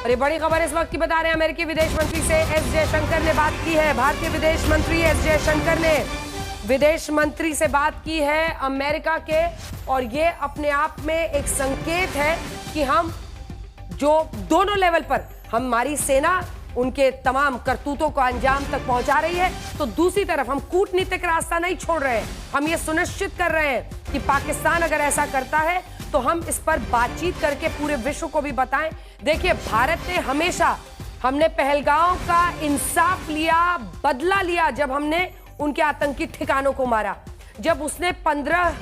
और ये बड़ी खबर इस वक्त की बता रहे हैं, अमेरिकी विदेश मंत्री से एस जयशंकर ने बात की है। भारतीय विदेश मंत्री एस जयशंकर ने विदेश मंत्री से बात की है अमेरिका के, और ये अपने आप में एक संकेत है कि हम जो दोनों लेवल पर हमारी सेना उनके तमाम करतूतों को अंजाम तक पहुंचा रही है, तो दूसरी तरफ हम कूटनीतिक रास्ता नहीं छोड़ रहे हैं। हम ये सुनिश्चित कर रहे हैं कि पाकिस्तान अगर ऐसा करता है तो हम इस पर बातचीत करके पूरे विश्व को भी बताएं। देखिए, भारत ने हमेशा, हमने पहलगाम का इंसाफ लिया, बदला लिया जब हमने उनके आतंकी ठिकानों को मारा। जब उसने 15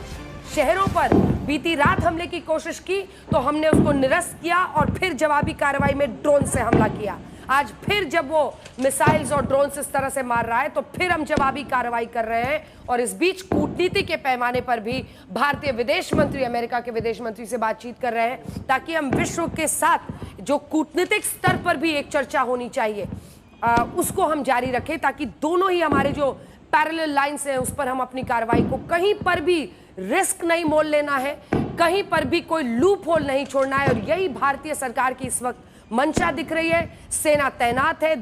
शहरों पर बीती रात हमले की कोशिश की तो हमने उसको निरस्त किया और फिर जवाबी कार्रवाई में ड्रोन से हमला किया। आज फिर जब वो मिसाइल्स और ड्रोन इस तरह से मार रहा है तो फिर हम जवाबी कार्रवाई कर रहे हैं। और इस बीच कूटनीति के पैमाने पर भी भारतीय विदेश मंत्री अमेरिका के विदेश मंत्री से बातचीत कर रहे हैं, ताकि हम विश्व के साथ जो कूटनीतिक स्तर पर भी एक चर्चा होनी चाहिए उसको हम जारी रखें, ताकि दोनों ही हमारे जो पैरेलल लाइंस हैं उस पर हम अपनी कार्रवाई को, कहीं पर भी रिस्क नहीं मोल लेना है, कहीं पर भी कोई लूप होल नहीं छोड़ना है। और यही भारतीय सरकार की इस वक्त मंशा दिख रही है। सेना तैनात है,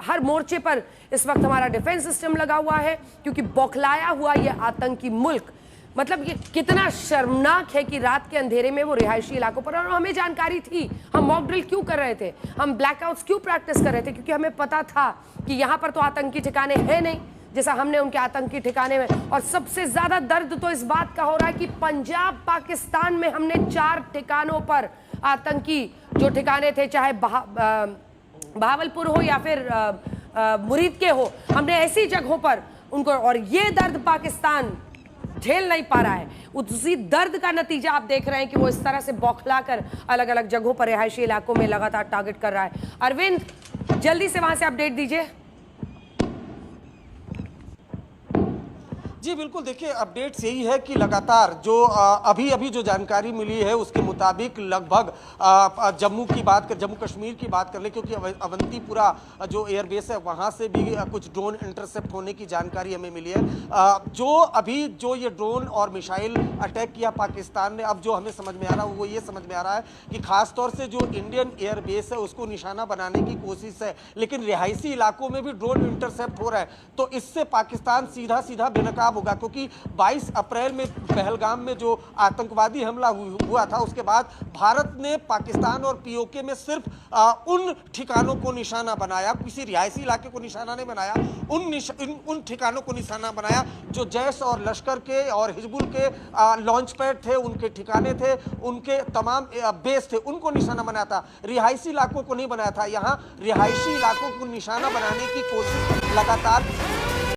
हर मोर्चे पर इस वक्त हमारा डिफेंस सिस्टम लगा हुआ है, क्योंकि बौखलाया हुआ यह आतंकी मुल्क, मतलब ये कितना शर्मनाक है कि रात के अंधेरे में वो रिहायशी इलाकों पर, और हमें जानकारी थी, हम मॉक ड्रिल क्यों कर रहे थे, हम ब्लैकआउट्स क्यों प्रैक्टिस कर रहे थे, क्योंकि हमें पता था कि यहाँ पर तो आतंकी ठिकाने हैं नहीं जैसा हमने उनके आतंकी ठिकाने में। और सबसे ज्यादा दर्द तो इस बात का हो रहा है कि पंजाब पाकिस्तान में हमने 4 ठिकानों पर आतंकी जो ठिकाने थे, चाहे बहावलपुर हो या फिर मुरीद के हो, हमने ऐसी जगहों पर उनको, और ये दर्द पाकिस्तान झेल नहीं पा रहा है। उसी दर्द का नतीजा आप देख रहे हैं कि वो इस तरह से बौखला कर अलग अलग जगहों पर रिहायशी इलाकों में लगातार टारगेट कर रहा है। अरविंद, जल्दी से वहां से अपडेट दीजिए। जी बिल्कुल, देखिए अपडेट्स यही है कि लगातार जो अभी अभी जो जानकारी मिली है उसके मुताबिक लगभग जम्मू कश्मीर की बात कर ले, क्योंकि अवंतीपुरा जो एयरबेस है वहां से भी कुछ ड्रोन इंटरसेप्ट होने की जानकारी हमें मिली है। जो ये ड्रोन और मिसाइल अटैक किया पाकिस्तान ने, अब जो हमें समझ में आ रहा है वो ये समझ में आ रहा है कि खासतौर से जो इंडियन एयरबेस है उसको निशाना बनाने की कोशिश है, लेकिन रिहायशी इलाकों में भी ड्रोन इंटरसेप्ट हो रहा है। तो इससे पाकिस्तान सीधा सीधा बेनकाब होगा, क्योंकि 22 अप्रैल में पहलगाम में जो आतंकवादी हमला हुआ था उसके बाद भारत ने पाकिस्तान और पीओके में सिर्फ उन ठिकानों को निशाना बनाया, किसी रिहायशी इलाके को निशाना नहीं बनाया, उन ठिकानों को निशाना बनाया जो जैश और लश्कर के और हिजबुल के लॉन्च पैड थे, उनके ठिकाने थे, उनके तमाम बेस थे, उनको निशाना बनाया था। रिहायशी इलाकों को नहीं बनाया था। यहाँ रिहायशी इलाकों को निशाना बनाने की कोशिश लगातार